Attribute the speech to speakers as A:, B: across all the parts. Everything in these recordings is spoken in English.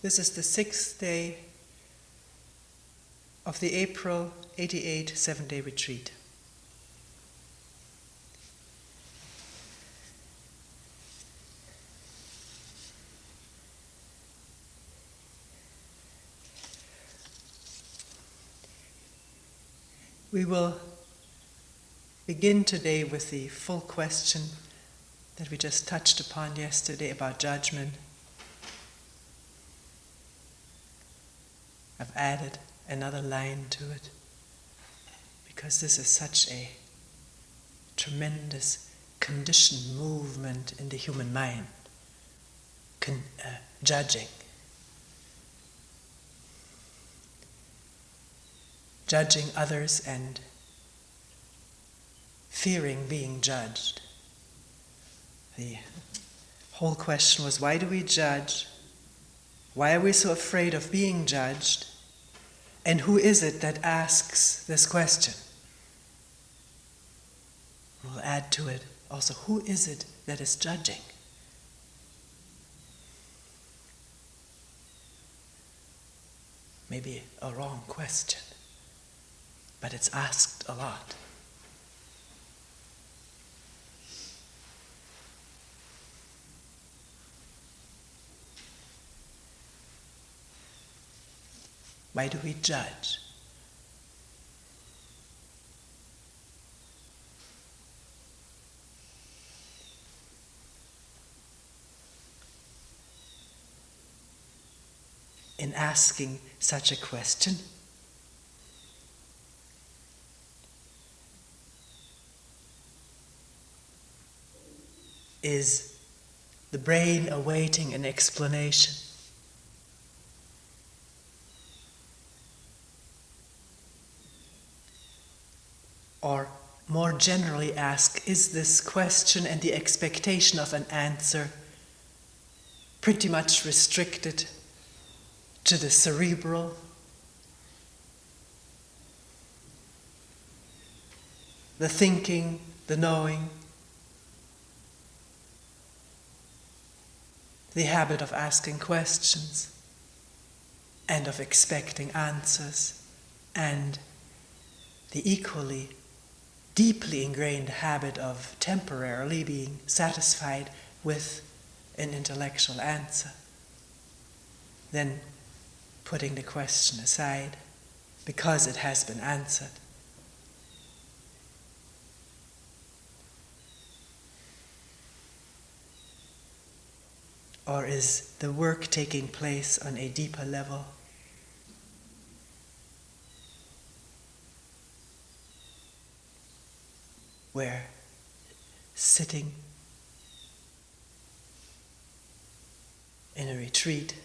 A: This is the 6th day of the April 88 7-day retreat. We will begin today with the full question that we just touched upon yesterday about judgment. I've added another line to it because this is such a tremendous conditioned movement in the human mind, judging. Judging others and fearing being judged. The whole question was, why do we judge? Why are we so afraid of being judged? And who is it that asks this question? We'll add to it also, who is it that is judging? Maybe a wrong question, but it's asked a lot. Why do we judge? In asking such a question, is the brain awaiting an explanation? Or more generally ask, is this question and the expectation of an answer pretty much restricted to the cerebral, the thinking, the knowing, the habit of asking questions and of expecting answers, and the equally deeply ingrained habit of temporarily being satisfied with an intellectual answer, then putting the question aside because it has been answered. Or is the work taking place on a deeper level? Where sitting in a retreat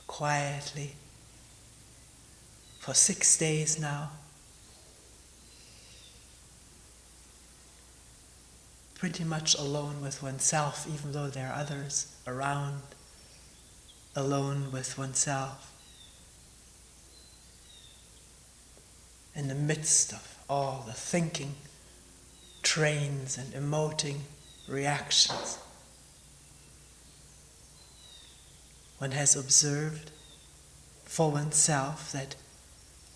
A: quietly for 6 days now, pretty much alone with oneself, even though there are others around, alone with oneself, in the midst of all the thinking trains and emoting reactions. One has observed for oneself that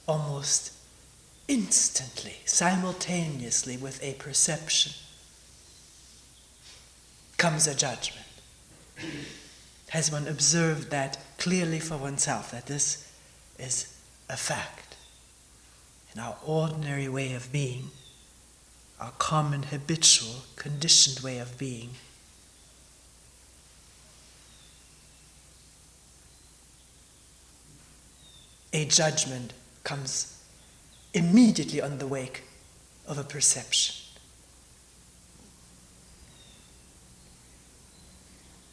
A: almost instantly, simultaneously with a perception, comes a judgment. Has one observed that clearly for oneself, that this is a fact in our ordinary way of being, our common, habitual, conditioned way of being? A judgment comes immediately on the wake of a perception.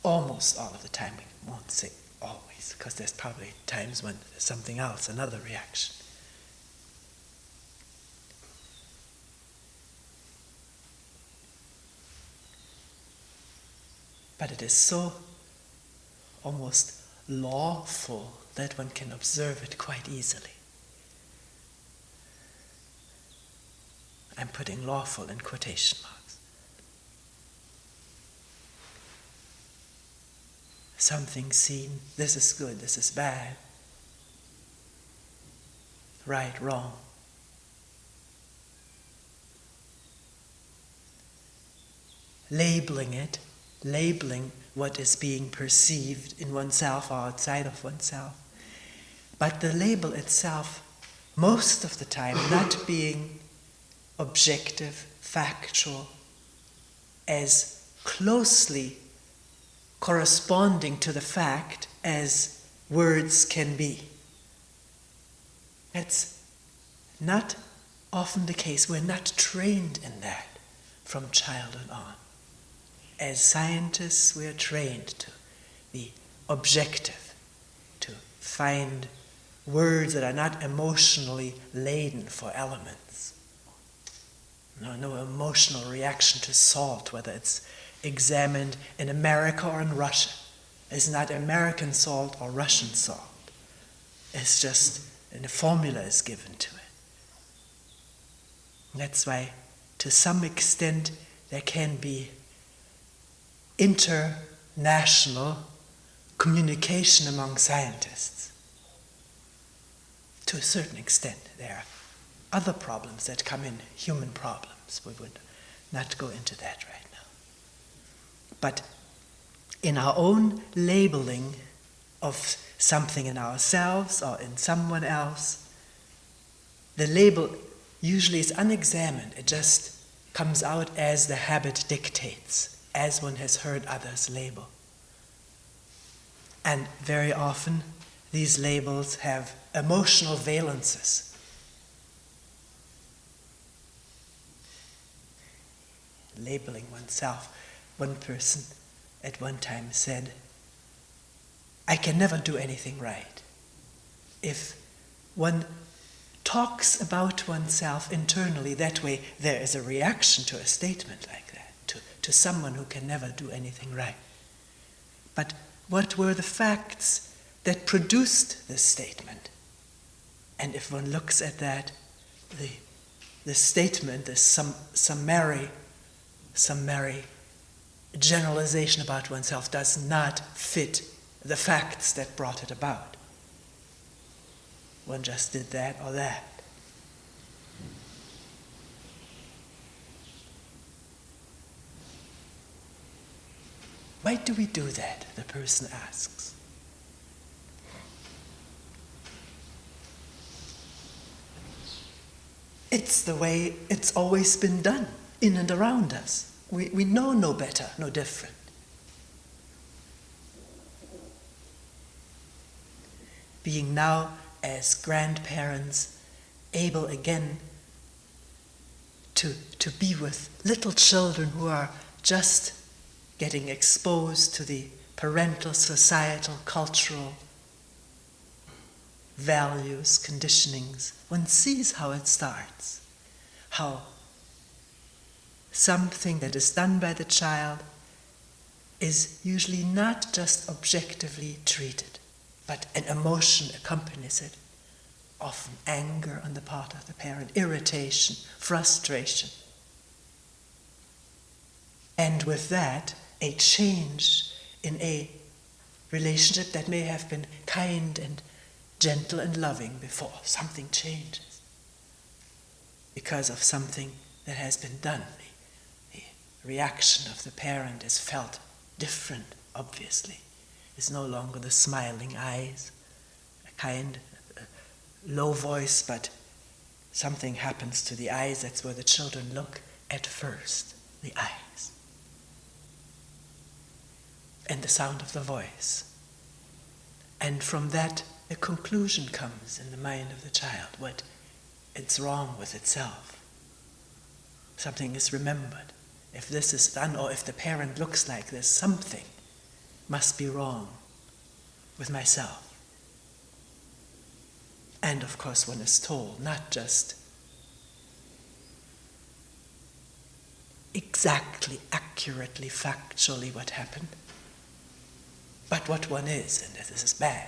A: Almost all of the time, we won't say always, because there's probably times when there's something else, another reaction. But it is so almost lawful that one can observe it quite easily. I'm putting lawful in quotation marks. something seen, this is good, this is bad, right, wrong. Labeling what is being perceived in oneself or outside of oneself. But the label itself, most of the time, not being objective, factual, as closely corresponding to the fact as words can be. That's not often the case. We're not trained in that from childhood on. As scientists, we are trained to be objective, to find words that are not emotionally laden for elements. No emotional reaction to salt, whether it's examined in America or in Russia. It's not American salt or Russian salt. It's just, and a formula is given to it. That's why, to some extent, there can be international communication among scientists. To a certain extent, there are other problems that come in, human problems. We would not go into that right now. But in our own labeling of something in ourselves or in someone else, the label usually is unexamined. It just comes out as the habit dictates, as one has heard others label. And very often, these labels have emotional valences. Labeling oneself. One person at one time said, I can never do anything right. If one talks about oneself internally that way, there is a reaction to a statement like that, to someone who can never do anything right. But what were the facts that produced this statement? And if one looks at that, the statement, the summary generalization about oneself does not fit the facts that brought it about. One just did that or that. Why do we do that? The person asks. It's the way it's always been done, in and around us. We know no better, no different. Being now, as grandparents, able again to be with little children who are just getting exposed to the parental, societal, cultural values, conditionings, one sees how it starts, how something that is done by the child is usually not just objectively treated, but an emotion accompanies it, often anger on the part of the parent, irritation, frustration. And with that, a change in a relationship that may have been kind and gentle and loving before. Something changes because of something that has been done. The reaction of the parent is felt different, obviously. It's no longer the smiling eyes, a kind, low voice, but something happens to the eyes. That's where the children look at first, the eyes. And the sound of the voice. And from that, a conclusion comes in the mind of the child, what it's wrong with itself. Something is remembered. If this is done, or if the parent looks like this, something must be wrong with myself. And of course, one is told not just exactly, accurately, factually what happened, but what one is, and that this is bad.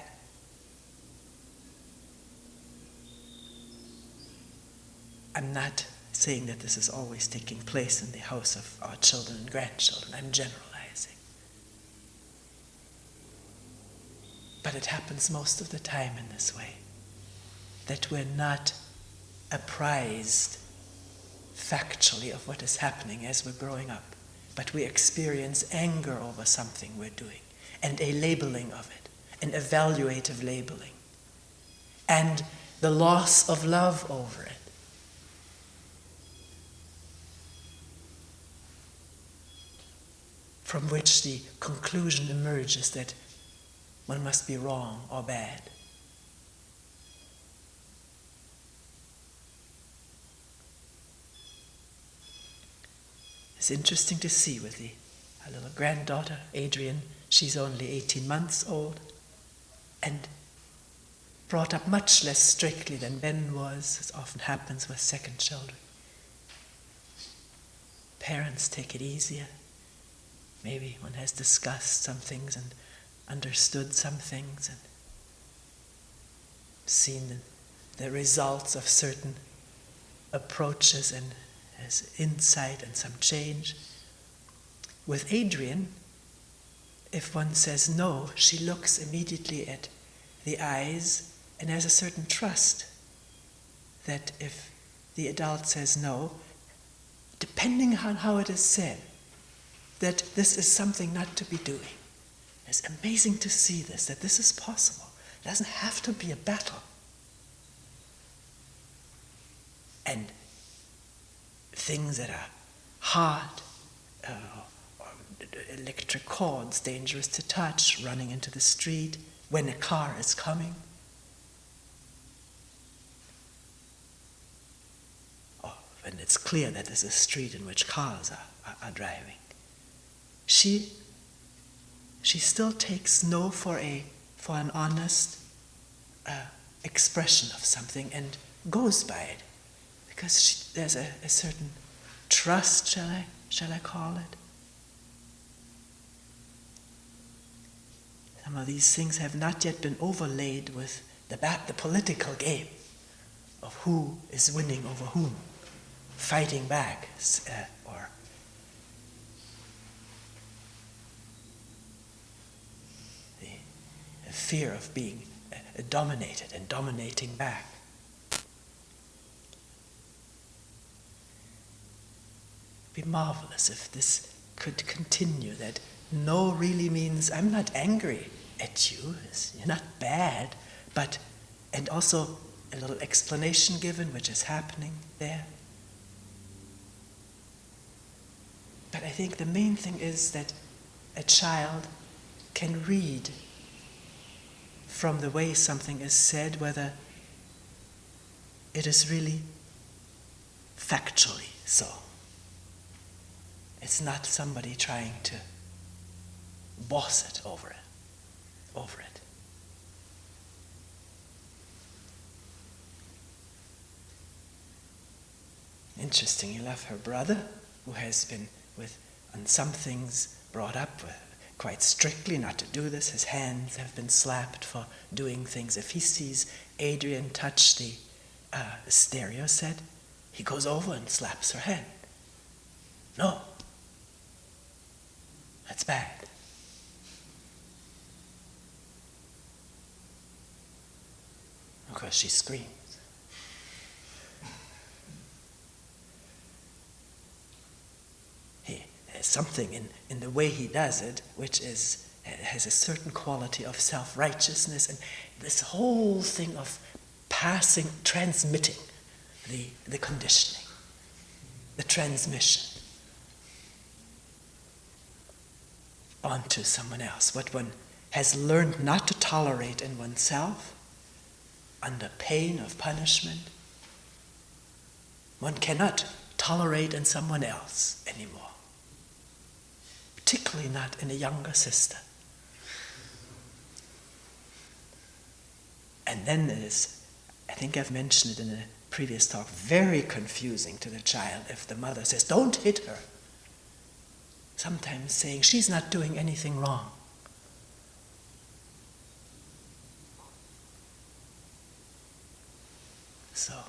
A: I'm not saying that this is always taking place in the house of our children and grandchildren. I'm generalizing. But it happens most of the time in this way, that we're not apprised factually of what is happening as we're growing up, but we experience anger over something we're doing, and a labeling of it, an evaluative labeling, and the loss of love over it. From which the conclusion emerges that one must be wrong or bad. It's interesting to see with our little granddaughter, Adrian. She's only 18 months old and brought up much less strictly than Ben was, as often happens with second children. Parents take it easier. Maybe one has discussed some things and understood some things and seen the results of certain approaches and has insight and some change. With Adrian, if one says no, she looks immediately at the eyes and has a certain trust that if the adult says no, depending on how it is said, that this is something not to be doing. It's amazing to see this, that this is possible. It doesn't have to be a battle. And things that are hard, or electric cords, dangerous to touch, running into the street, when a car is coming, or when it's clear that there's a street in which cars are driving. She still takes no for an honest expression of something and goes by it, because there's a certain trust, shall I call it? Some of these things have not yet been overlaid with the political game of who is winning over whom, fighting back, or the fear of being dominated and dominating back. It'd be marvelous if this could continue, that no really means I'm not angry at you, you're not bad, and also a little explanation given which is happening there. But I think the main thing is that a child can read from the way something is said whether it is really factually so. It's not somebody trying to boss it over it. Interesting, you love her brother, who has been on some things brought up quite strictly not to do this. His hands have been slapped for doing things. If he sees Adrian touch the stereo set, he goes over and slaps her hand. No. That's bad. Of course, she screams. There's something in the way he does it which has a certain quality of self-righteousness, and this whole thing of transmitting the conditioning, the transmission onto someone else. What one has learned not to tolerate in oneself, under pain of punishment, one cannot tolerate in someone else anymore. Particularly not in a younger sister. And then it is, I think I've mentioned it in a previous talk, very confusing to the child if the mother says, "Don't hit her." Sometimes saying she's not doing anything wrong. So,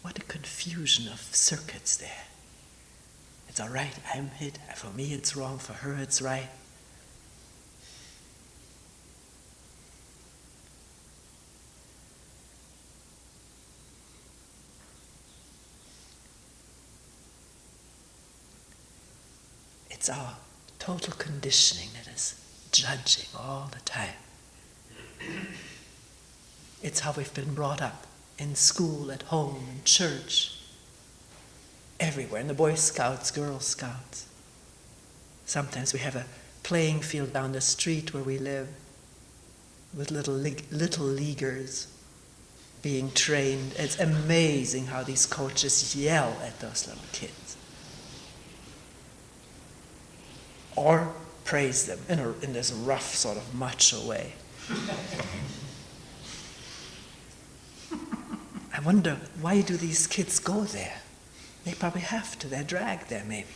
A: what a confusion of circuits there. It's all right, I'm hit. For me it's wrong, for her it's right. It's our total conditioning that is judging all the time. It's how we've been brought up, in school, at home, in church, everywhere, in the Boy Scouts, Girl Scouts. Sometimes we have a playing field down the street where we live with little leaguers being trained. It's amazing how these coaches yell at those little kids. Or praise them in this rough sort of macho way. I wonder, why do these kids go there? They probably have to. They're dragged there, maybe.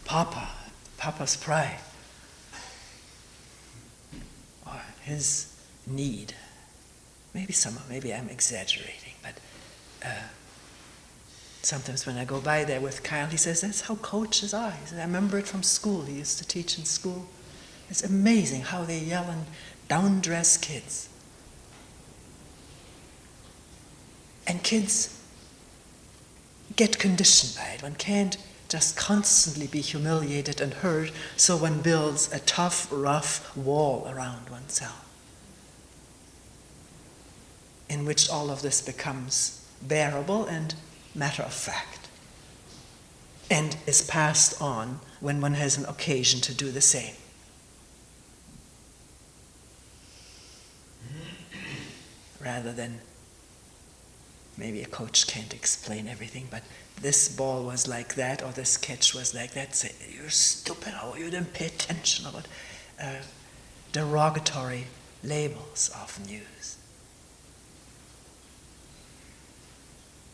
A: Papa's pride. Or his need. Maybe I'm exaggerating, but sometimes when I go by there with Kyle, he says, that's how coaches are. He says, I remember it from school. He used to teach in school. It's amazing how they yell and down-dress kids. And kids get conditioned by it. One can't just constantly be humiliated and hurt, so one builds a tough, rough wall around oneself, in which all of this becomes bearable and matter of fact, and is passed on when one has an occasion to do the same. Rather than, maybe a coach can't explain everything, but this ball was like that, or this catch was like that. Say, you're stupid, or you didn't pay attention, or what derogatory labels often used.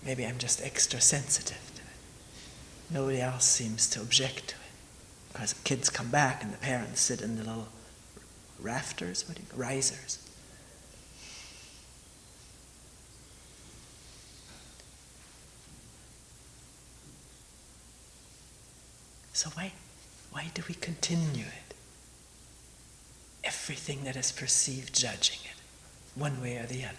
A: Maybe I'm just extra sensitive to it. Nobody else seems to object to it. Because kids come back and the parents sit in the little rafters, risers. So why do we continue it? Everything that is perceived, judging it, one way or the other.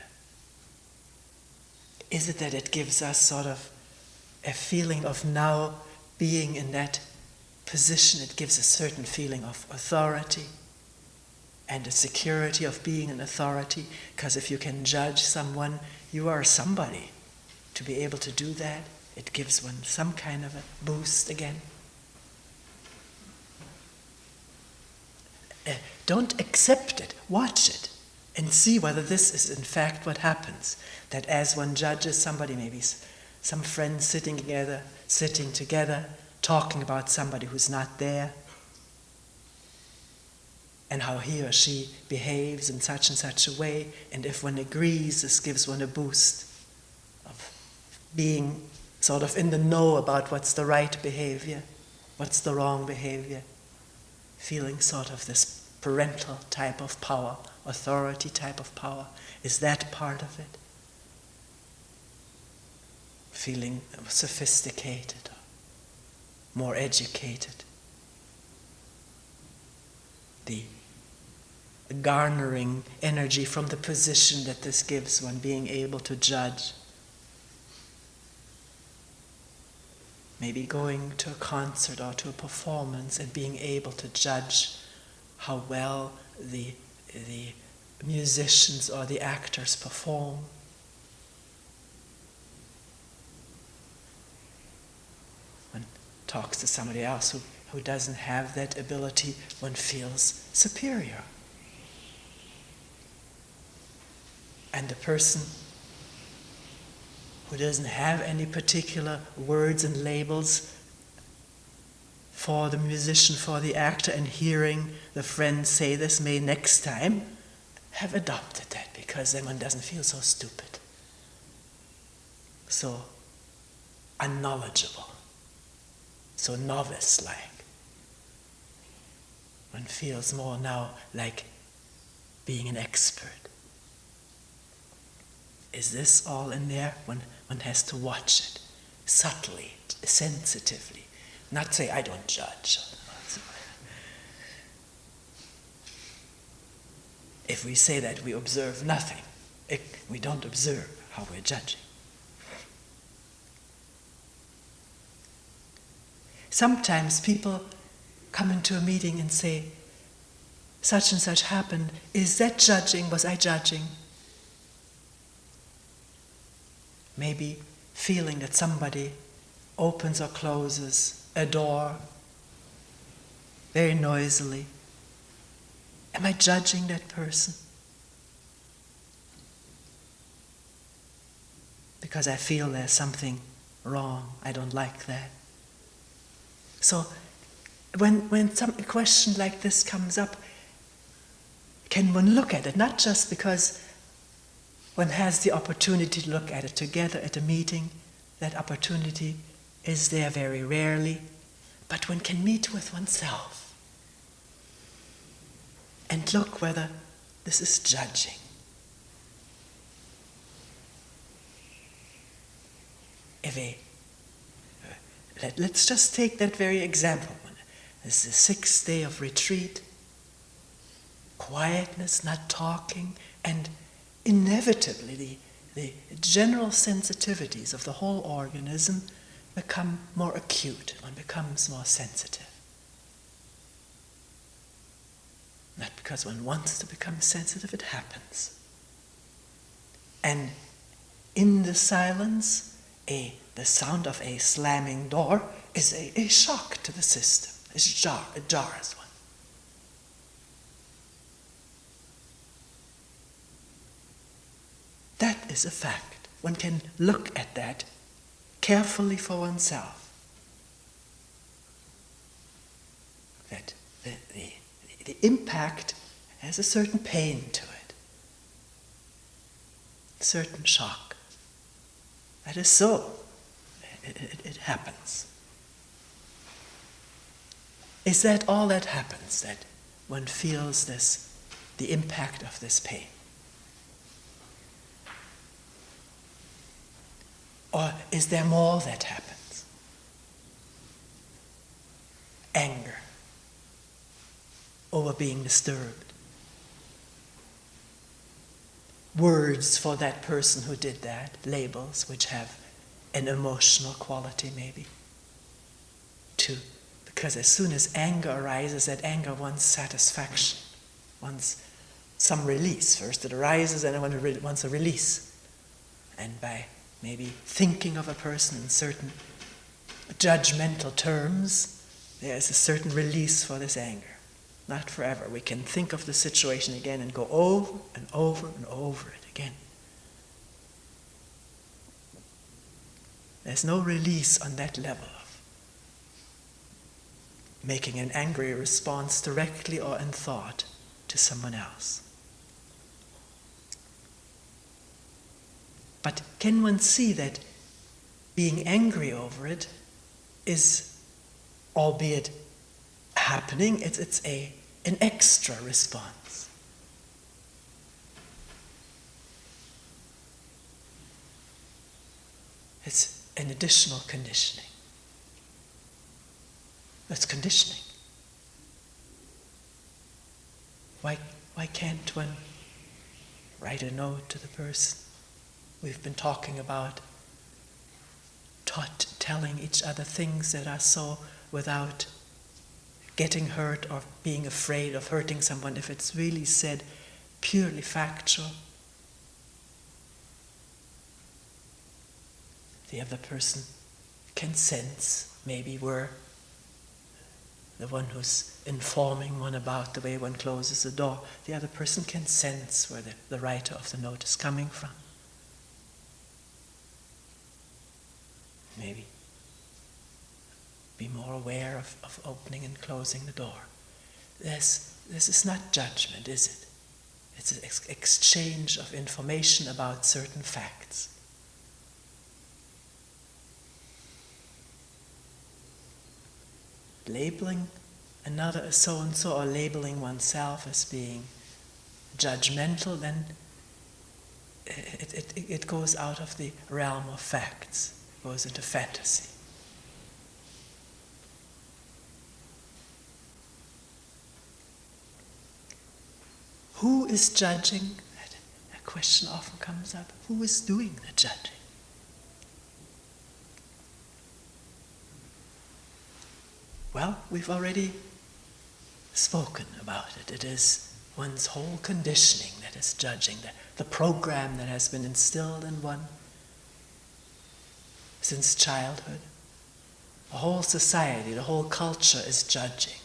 A: Is it that it gives us sort of a feeling of now being in that position? It gives a certain feeling of authority and a security of being an authority, because if you can judge someone, you are somebody. To be able to do that, it gives one some kind of a boost again. Don't accept it, watch it, and see whether this is in fact what happens. That as one judges somebody, maybe some friends sitting together, talking about somebody who's not there, and how he or she behaves in such and such a way, and if one agrees, this gives one a boost of being sort of in the know about what's the right behavior, what's the wrong behavior. Feeling sort of this parental type of power, authority type of power. Is that part of it? Feeling sophisticated, more educated. The garnering energy from the position that this gives one, being able to judge. Maybe going to a concert or to a performance and being able to judge how well the musicians or the actors perform. One talks to somebody else who doesn't have that ability, one feels superior. And the person who doesn't have any particular words and labels for the musician, for the actor, and hearing the friend say this may next time have adopted that, because then one doesn't feel so stupid, so unknowledgeable, so novice-like. One feels more now like being an expert. Is this all in there? One has to watch it subtly, sensitively. Not say, I don't judge. If we say that, we observe nothing. We don't observe how we're judging. Sometimes people come into a meeting and say, such and such happened. Is that judging? Was I judging? Maybe feeling that somebody opens or closes a door very noisily. Am I judging that person? Because I feel there's something wrong. I don't like that. So when some question like this comes up, can one look at it? Not just because one has the opportunity to look at it together at a meeting. That opportunity is there very rarely. But one can meet with oneself and look whether this is judging. Let's just take that very example. This is the 6th day of retreat, quietness, not talking, and inevitably the general sensitivities of the whole organism become more acute. One becomes more sensitive. Not because one wants to become sensitive, it happens. And in the silence, the sound of a slamming door is a shock to the system. It jars one. That is a fact. One can look at that carefully for oneself. That the impact has a certain pain to it, a certain shock. That is so. It happens. Is that all that happens, that one feels the impact of this pain? Or is there more that happens? Anger over being disturbed. Words for that person who did that, labels which have an emotional quality maybe. Because as soon as anger arises, that anger wants satisfaction, wants some release. First it arises and it wants a release. And by maybe thinking of a person in certain judgmental terms, there's a certain release for this anger. Not forever. We can think of the situation again and go over and over and over it again. There's no release on that level of making an angry response directly or in thought to someone else. But can one see that being angry over it is, albeit happening, it's an extra response. It's an additional conditioning. That's conditioning. Why can't one write a note to the person we've been talking about, telling each other things that are so without getting hurt or being afraid of hurting someone, if it's really said purely factual? The other person can sense maybe we're the one who's informing one about the way one closes the door. The other person can sense where the writer of the note is coming from. Maybe be more aware of opening and closing the door. This is not judgment, is it? It's an exchange of information about certain facts. Labeling another as so-and-so or labeling oneself as being judgmental, then it goes out of the realm of facts, it goes into fantasy. Who is judging? That question often comes up. Who is doing the judging? Well, we've already spoken about it. It is one's whole conditioning that is judging, the program that has been instilled in one since childhood. The whole society, the whole culture is judging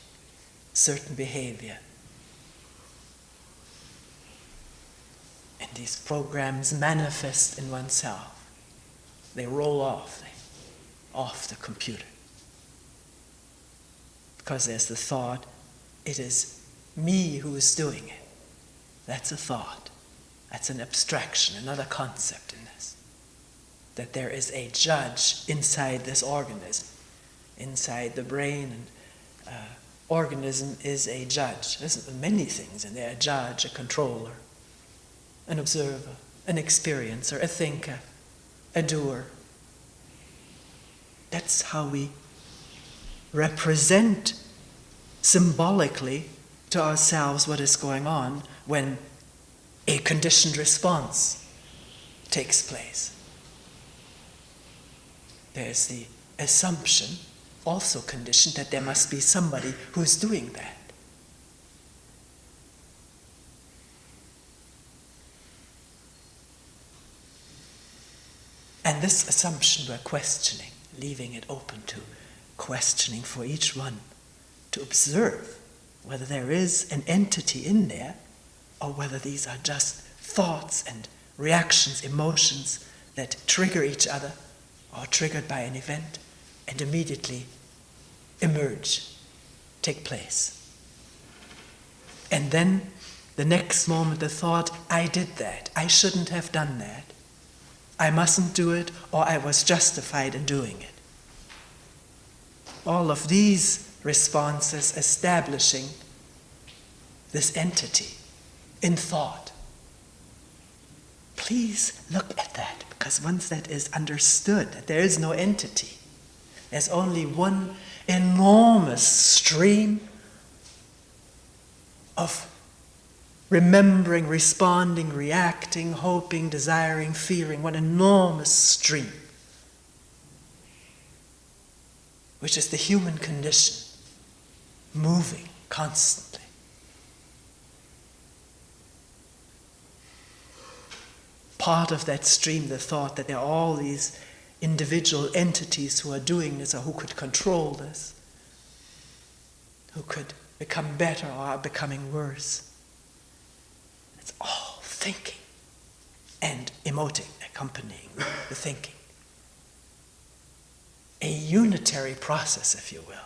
A: certain behavior. And these programs manifest in oneself. They roll off the computer. Because there's the thought, it is me who is doing it. That's a thought. That's an abstraction, another concept in this. That there is a judge inside this organism. Inside the brain and organism is a judge. There's many things in there: a judge, a controller, an observer, an experiencer, a thinker, a doer. That's how we represent symbolically to ourselves what is going on when a conditioned response takes place. There's the assumption, also conditioned, that there must be somebody who's doing that. And this assumption we're questioning, leaving it open to questioning for each one, to observe whether there is an entity in there or whether these are just thoughts and reactions, emotions that trigger each other or triggered by an event and immediately emerge, take place. And then the next moment the thought, I did that, I shouldn't have done that, I mustn't do it, or I was justified in doing it. All of these responses establishing this entity in thought. Please look at that, because once that is understood, that there is no entity, there's only one enormous stream of remembering, responding, reacting, hoping, desiring, fearing, one enormous stream, which is the human condition, moving constantly. Part of that stream, the thought that there are all these individual entities who are doing this or who could control this, who could become better or are becoming worse. It's all thinking and emoting, accompanying the thinking. A unitary process, if you will.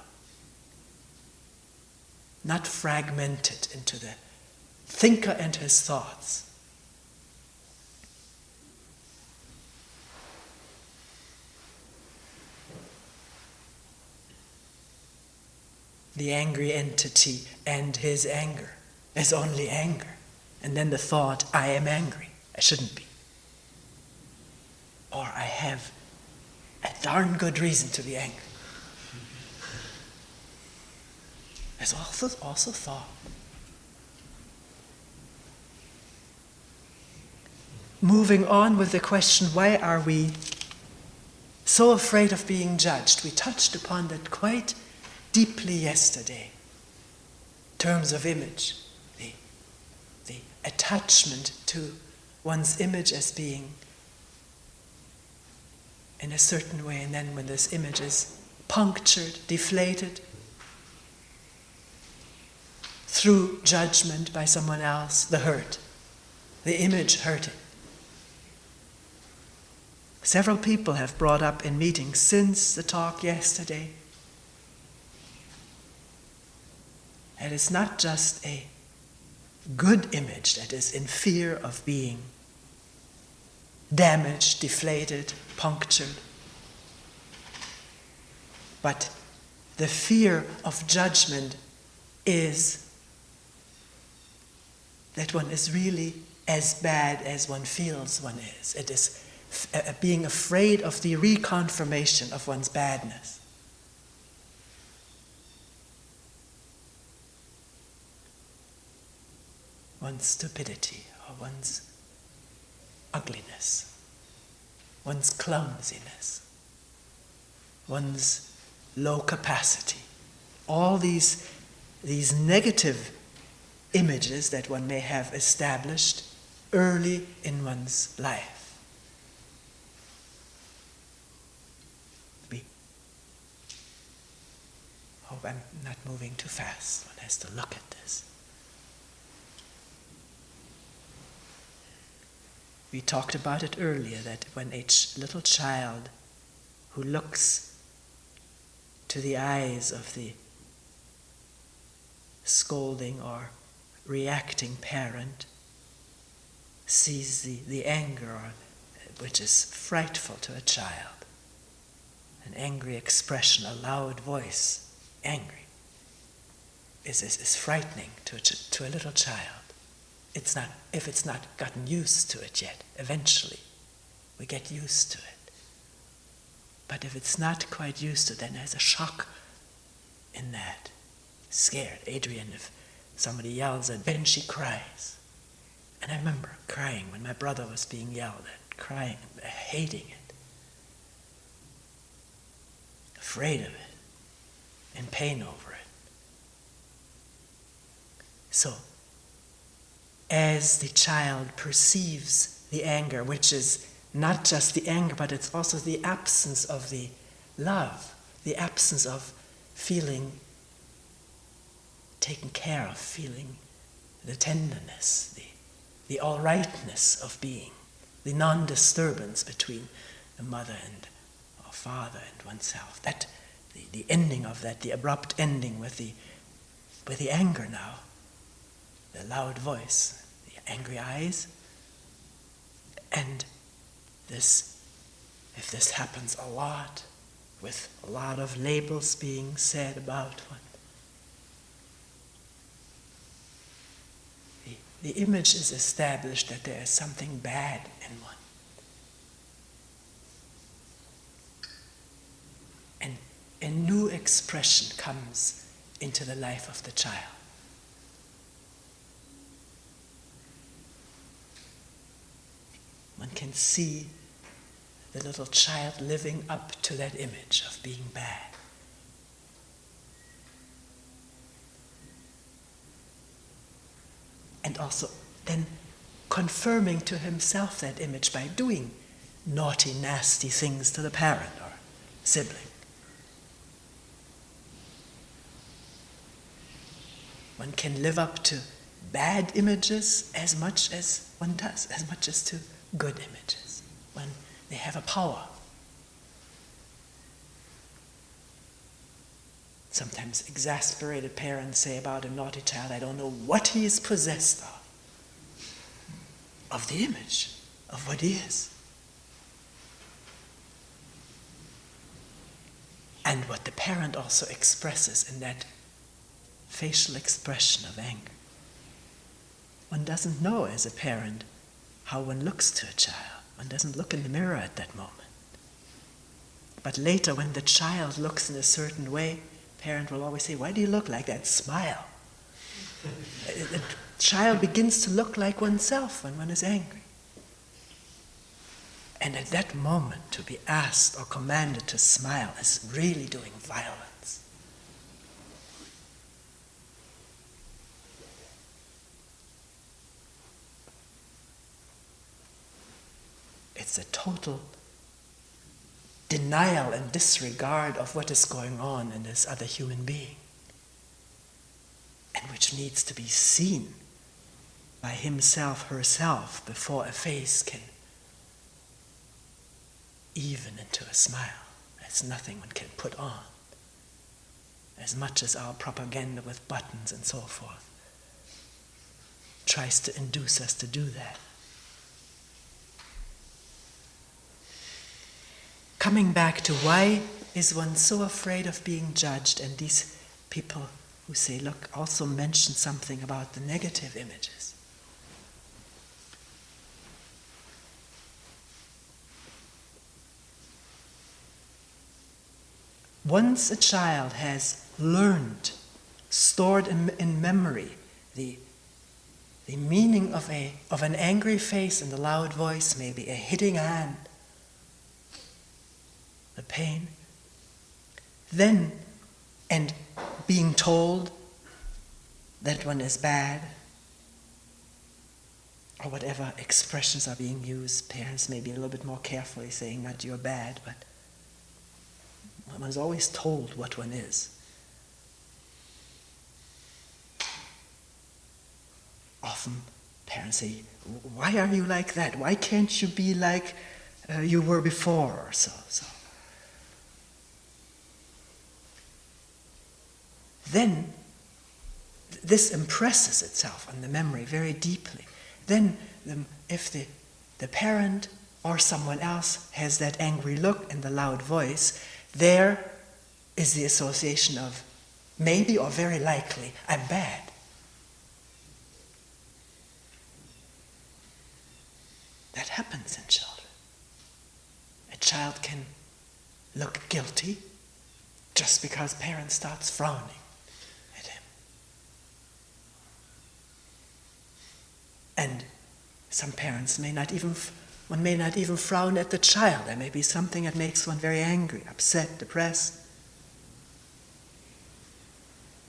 A: Not fragmented into the thinker and his thoughts. The angry entity and his anger is only anger. And then the thought, I am angry. I shouldn't be. Or I have a darn good reason to be angry. There's also thought. Moving on with the question, why are we so afraid of being judged? We touched upon that quite deeply yesterday. In terms of image, the attachment to one's image as being in a certain way, and then when this image is punctured, deflated through judgment by someone else, the hurt, the image hurting. Several people have brought up in meetings since the talk yesterday that it's not just a good image that is in fear of being damaged, deflated, punctured, but the fear of judgment is that one is really as bad as one feels one is. It is being afraid of the reconfirmation of one's badness. One's stupidity or one's ugliness, one's clumsiness, one's low capacity, all these negative images that one may have established early in one's life. Hope I'm not moving too fast. One has to look at this. We talked about it earlier, that when a little child who looks to the eyes of the scolding or reacting parent sees the anger, which is frightful to a child, an angry expression, a loud voice, angry, is frightening to a little child. It's not, if it's not gotten used to it yet. Eventually, we get used to it. But if it's not quite used to it, then there's a shock in that. Scared. Adrian, if somebody yells at Ben, she cries. And I remember crying when my brother was being yelled at, crying, hating it, afraid of it, in pain over it. So, as the child perceives the anger, which is not just the anger, but it's also the absence of the love, the absence of feeling taken care of, feeling the tenderness, the all-rightness of being, the non-disturbance between the mother and or father and oneself. That the ending of that, the abrupt ending with the anger now, the loud voice, the angry eyes, and this, if this happens a lot, with a lot of labels being said about one, the image is established that there is something bad in one. And a new expression comes into the life of the child. One can see the little child living up to that image of being bad. And also then confirming to himself that image by doing naughty, nasty things to the parent or sibling. One can live up to bad images as much as one does, as much as to good images, when they have a power. Sometimes exasperated parents say about a naughty child, I don't know what he is possessed of the image of what he is. And what the parent also expresses in that facial expression of anger. One doesn't know as a parent how one looks to a child. One doesn't look in the mirror at that moment. But later when the child looks in a certain way, parent will always say, why do you look like that? Smile. The child begins to look like oneself when one is angry. And at that moment, to be asked or commanded to smile is really doing violence. It's a total denial and disregard of what is going on in this other human being, and which needs to be seen by himself, herself, before a face can even into a smile. That's nothing one can put on, as much as our propaganda with buttons and so forth tries to induce us to do that. Coming back to why is one so afraid of being judged, and these people who say, look, also mention something about the negative images. Once a child has learned, stored in memory, the meaning of an angry face and a loud voice, maybe a hitting hand, the pain, then, and being told that one is bad, or whatever expressions are being used. Parents may be a little bit more carefully saying not you're bad, but one is always told what one is. Often parents say, why are you like that? Why can't you be like you were before, or so. Then this impresses itself on the memory very deeply. Then if the parent or someone else has that angry look and the loud voice, there is the association of maybe or very likely, I'm bad. That happens in children. A child can look guilty just because parent starts frowning at him. And some parents may not even frown at the child. There may be something that makes one very angry, upset, depressed.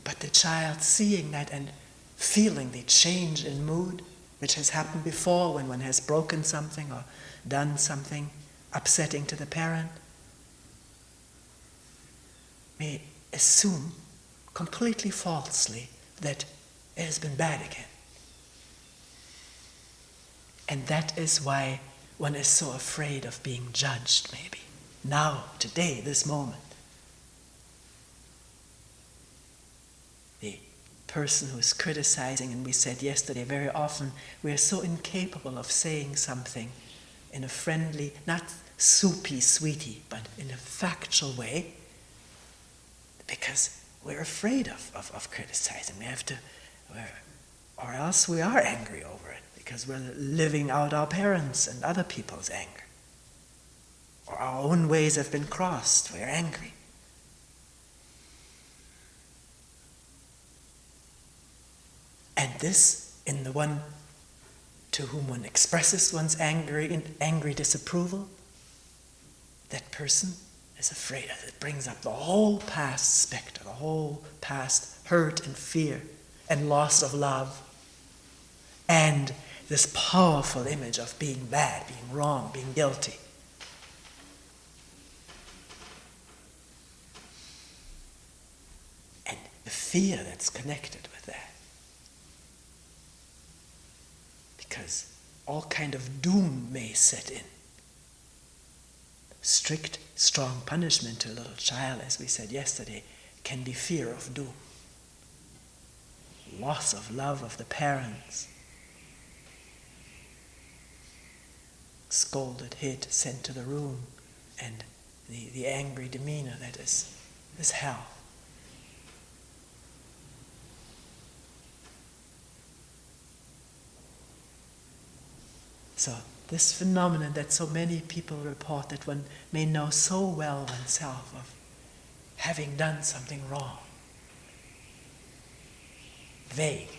A: But the child seeing that and feeling the change in mood, which has happened before when one has broken something or done something upsetting to the parent, may assume completely falsely that it has been bad again. And that is why one is so afraid of being judged, maybe. Now, today, this moment. The person who is criticizing, and we said yesterday, very often we are so incapable of saying something in a friendly, not soupy, sweetie, but in a factual way, because we're afraid of criticizing. We have to, or else we are angry over it, because we're living out our parents' and other people's anger. Or our own ways have been crossed, we're angry. And this, in the one to whom one expresses one's angry disapproval, that person is afraid of it. It brings up the whole past specter, the whole past hurt and fear and loss of love, and this powerful image of being bad, being wrong, being guilty. And the fear that's connected with that. Because all kind of doom may set in. Strict, strong punishment to a little child, as we said yesterday, can be fear of doom. Loss of love of the parents. Scolded, hit, sent to the room, and the angry demeanor that is hell. So this phenomenon that so many people report, that one may know so well oneself of having done something wrong, vague,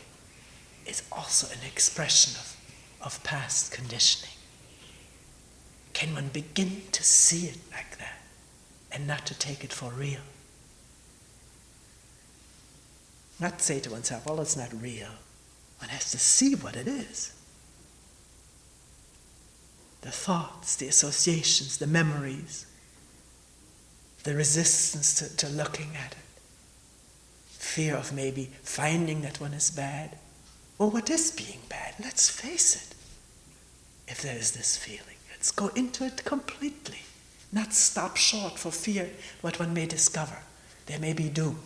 A: is also an expression of past conditioning. Can one begin to see it like that and not to take it for real? Not say to oneself, well, it's not real. One has to see what it is. The thoughts, the associations, the memories, the resistance to looking at it. Fear of maybe finding that one is bad. Well, what is being bad? Let's face it. If there is this feeling, let's go into it completely. Not stop short for fear what one may discover. There may be doom.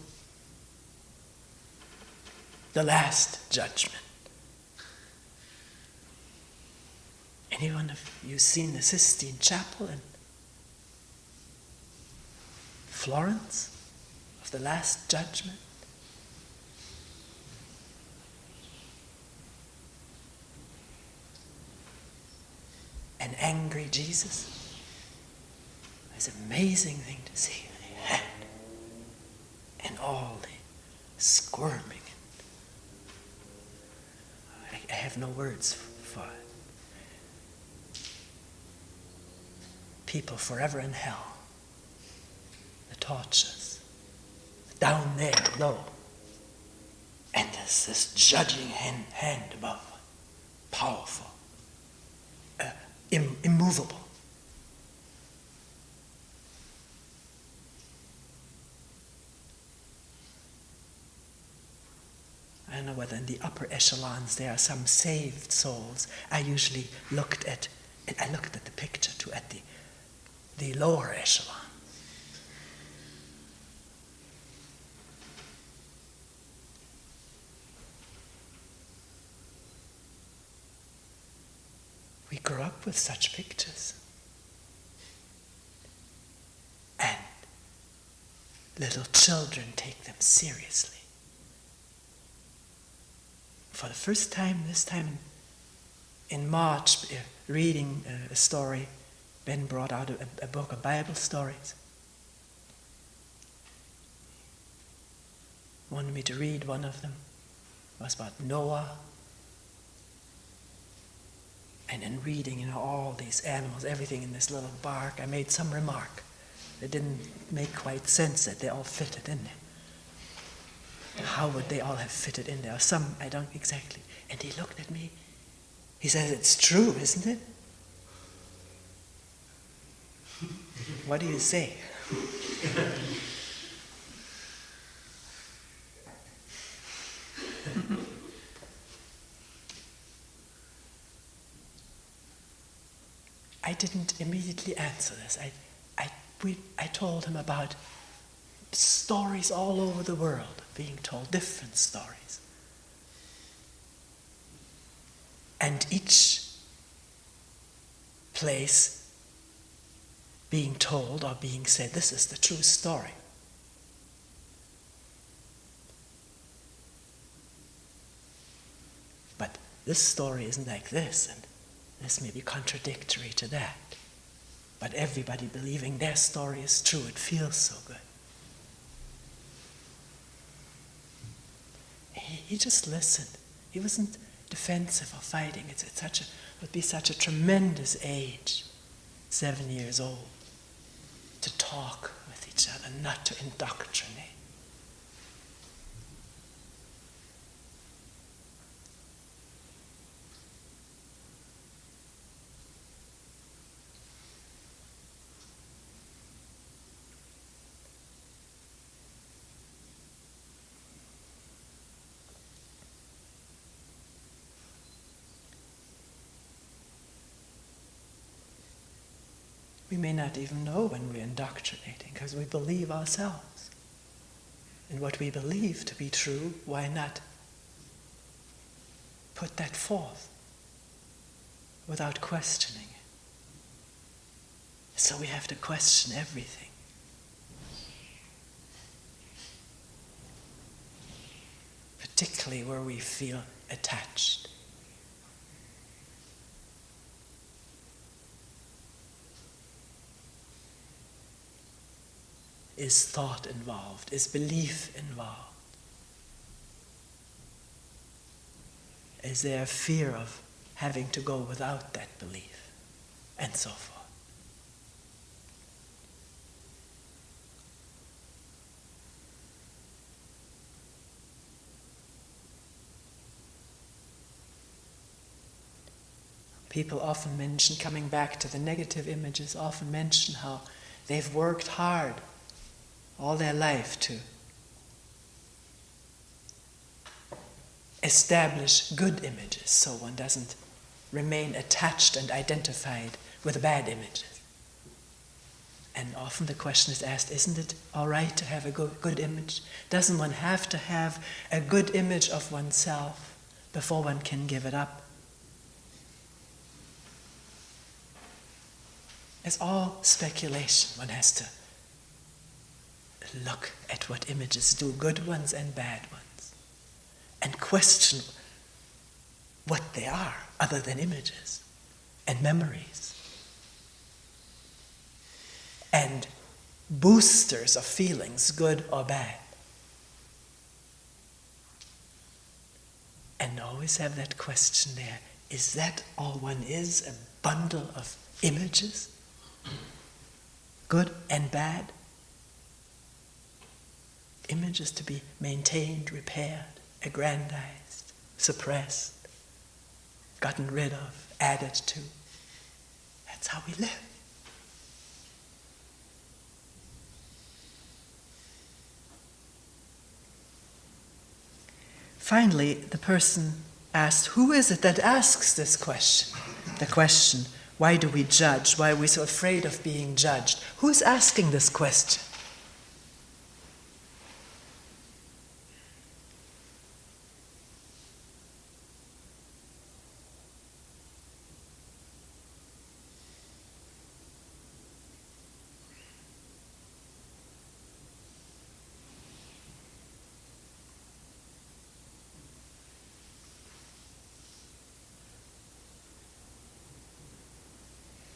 A: The last judgment. Anyone of you seen the Sistine Chapel in Florence of the Last Judgment? An angry Jesus? It's an amazing thing to see. The hand and all the squirming. I have no words for it. People forever in hell. The tortures, the down there low. And there's this judging hand above, powerful, immovable. I don't know whether in the upper echelons there are some saved souls. I usually looked at the picture too, at the lower echelon. We grew up with such pictures. And little children take them seriously. For the first time, this time in March, reading a story, Ben brought out a book of Bible stories. Wanted me to read one of them. It was about Noah. And in reading, all these animals, everything in this little bark, I made some remark. It didn't make quite sense that they all fitted in there. How would they all have fitted in there? Some, I don't exactly. And he looked at me. He says, "It's true, isn't it?" What do you say? I didn't immediately answer this. I told him about stories all over the world being told, different stories. And each place being told or being said, this is the true story. But this story isn't like this, and this may be contradictory to that. But everybody believing their story is true, it feels so good. He just listened. He wasn't defensive or fighting. It would be such a tremendous age, 7 years old, to talk with each other, not to indoctrinate. We may not even know when we're indoctrinating because we believe ourselves. And what we believe to be true, why not put that forth without questioning it? So we have to question everything. Particularly where we feel attached. Is thought involved? Is belief involved? Is there a fear of having to go without that belief? And so forth. People often mention, coming back to the negative images, often mention how they've worked hard all their life to establish good images so one doesn't remain attached and identified with bad images. And often the question is asked, isn't it all right to have a good image? Doesn't one have to have a good image of oneself before one can give it up? It's all speculation. One has to look at what images do, good ones and bad ones, and question what they are other than images and memories and boosters of feelings, good or bad. And always have that question there, is that all one is, a bundle of images, good and bad? Image is to be maintained, repaired, aggrandized, suppressed, gotten rid of, added to. That's how we live. Finally, the person asked, who is it that asks this question? The question, why do we judge? Why are we so afraid of being judged? Who's asking this question?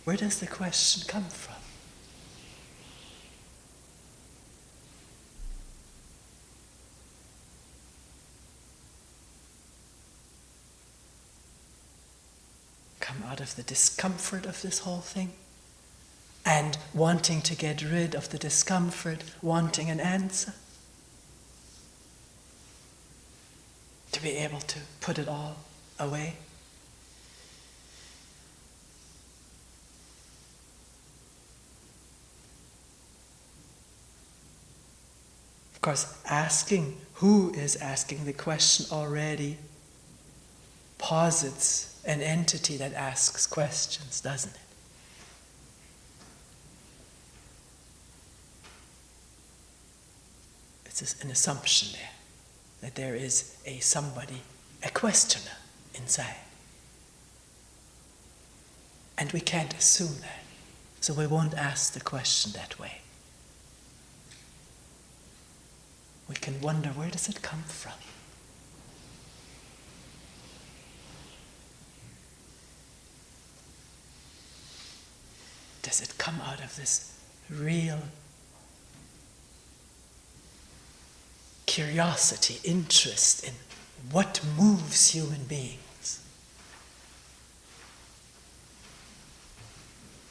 A: Where does the question come from? Come out of the discomfort of this whole thing and wanting to get rid of the discomfort, wanting an answer, to be able to put it all away. Of course, asking who is asking the question already posits an entity that asks questions, doesn't it? It's an assumption there, that there is a somebody, a questioner inside. And we can't assume that, so we won't ask the question that way. We can wonder, where does it come from? Does it come out of this real curiosity, interest in what moves human beings?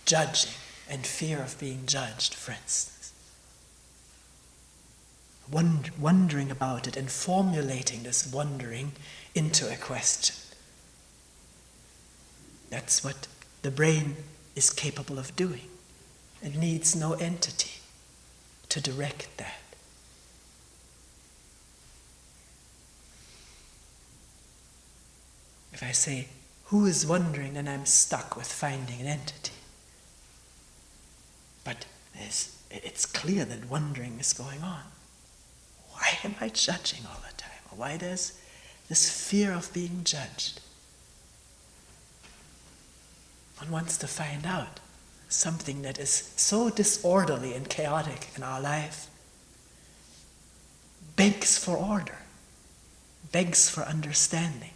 A: Judging and fear of being judged, for instance. Wondering about it and formulating this wondering into a question. That's what the brain is capable of doing. It needs no entity to direct that. If I say, who is wondering, then I'm stuck with finding an entity. But it's clear that wondering is going on. Why am I judging all the time? Why does this fear of being judged? One wants to find out something that is so disorderly and chaotic in our life, begs for order, begs for understanding.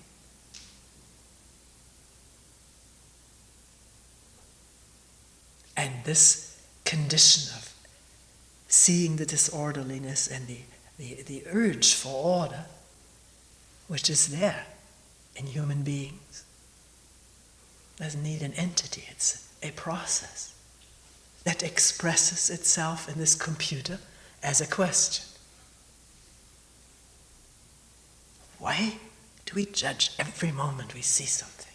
A: And this condition of seeing the disorderliness and the urge for order, which is there in human beings, doesn't need an entity. It's a process that expresses itself in this computer as a question. Why do we judge every moment we see something?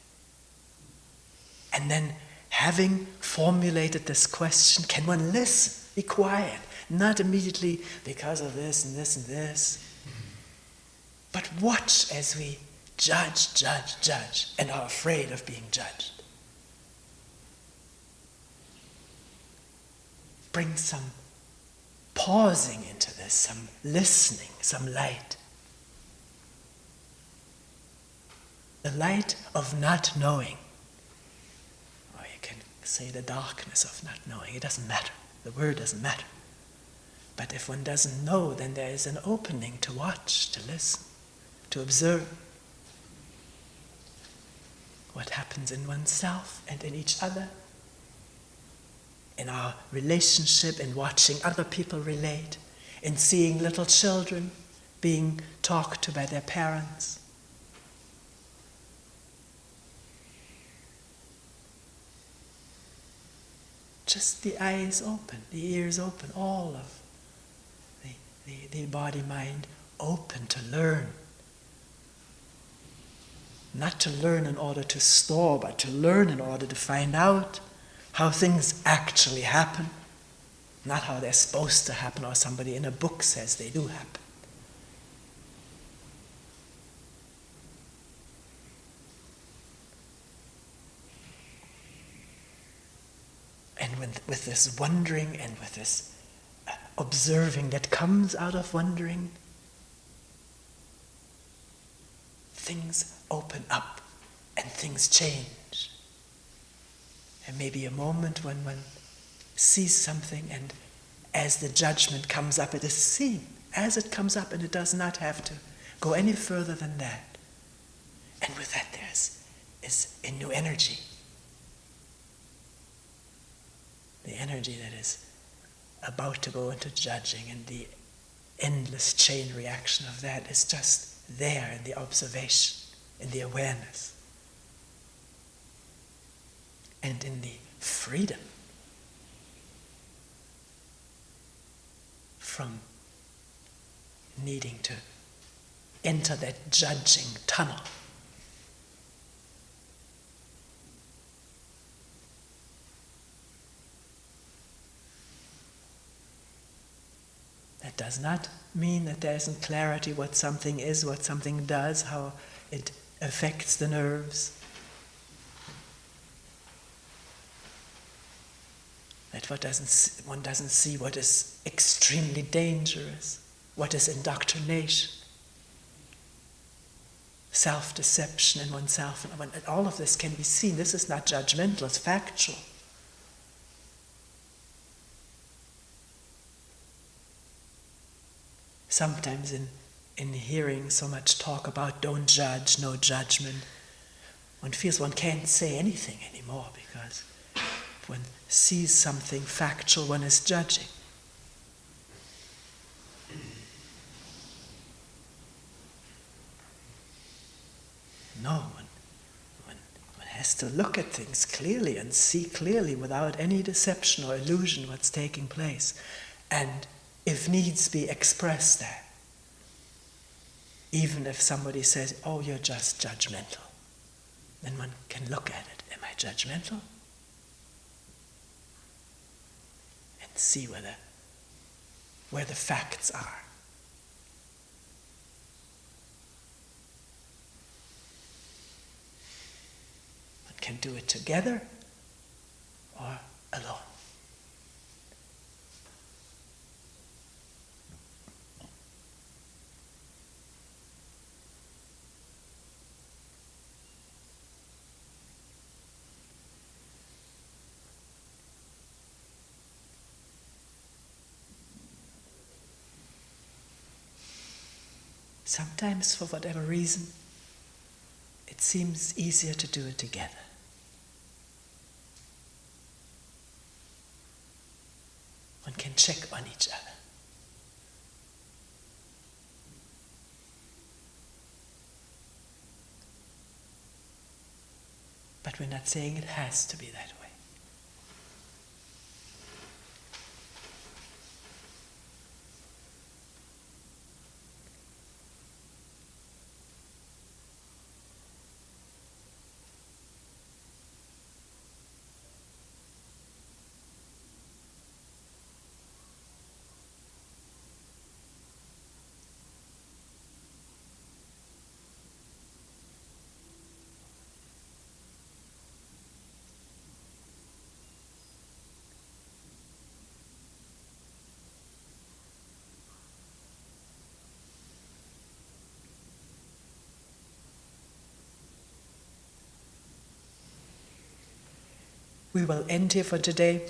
A: And then, having formulated this question, can one listen, be quiet, not immediately because of this and this and this, but watch as we judge, and are afraid of being judged. Bring some pausing into this, some listening, some light. The light of not knowing. Or you can say the darkness of not knowing. It doesn't matter. The word doesn't matter. But if one doesn't know, then there is an opening to watch, to listen, to observe what happens in oneself and in each other, in our relationship, in watching other people relate, in seeing little children being talked to by their parents. Just the eyes open, the ears open, all of the body-mind open to learn. Not to learn in order to store, but to learn in order to find out how things actually happen, not how they're supposed to happen or somebody in a book says they do happen. And with this wondering and with this observing that comes out of wondering, things open up and things change. There may be a moment when one sees something, and as the judgment comes up, it is seen as it comes up, and it does not have to go any further than that. And with that there is a new energy. The energy that is about to go into judging, and the endless chain reaction of that is just there in the observation, in the awareness, and in the freedom from needing to enter that judging tunnel. That does not mean that there isn't clarity what something is, what something does, how it affects the nerves. That one doesn't see what is extremely dangerous, what is indoctrination, self-deception in oneself. And all of this can be seen. This is not judgmental, it's factual. Sometimes in hearing so much talk about don't judge, no judgment, one feels one can't say anything anymore, because if one sees something factual, one is judging. No, one has to look at things clearly and see clearly without any deception or illusion what's taking place. And if needs be, express that. Even if somebody says, oh, you're just judgmental, then one can look at it. Am I judgmental? And see where the facts are. One can do it together or alone. Sometimes, for whatever reason, it seems easier to do it together. One can check on each other. But we're not saying it has to be that way. We will end here for today.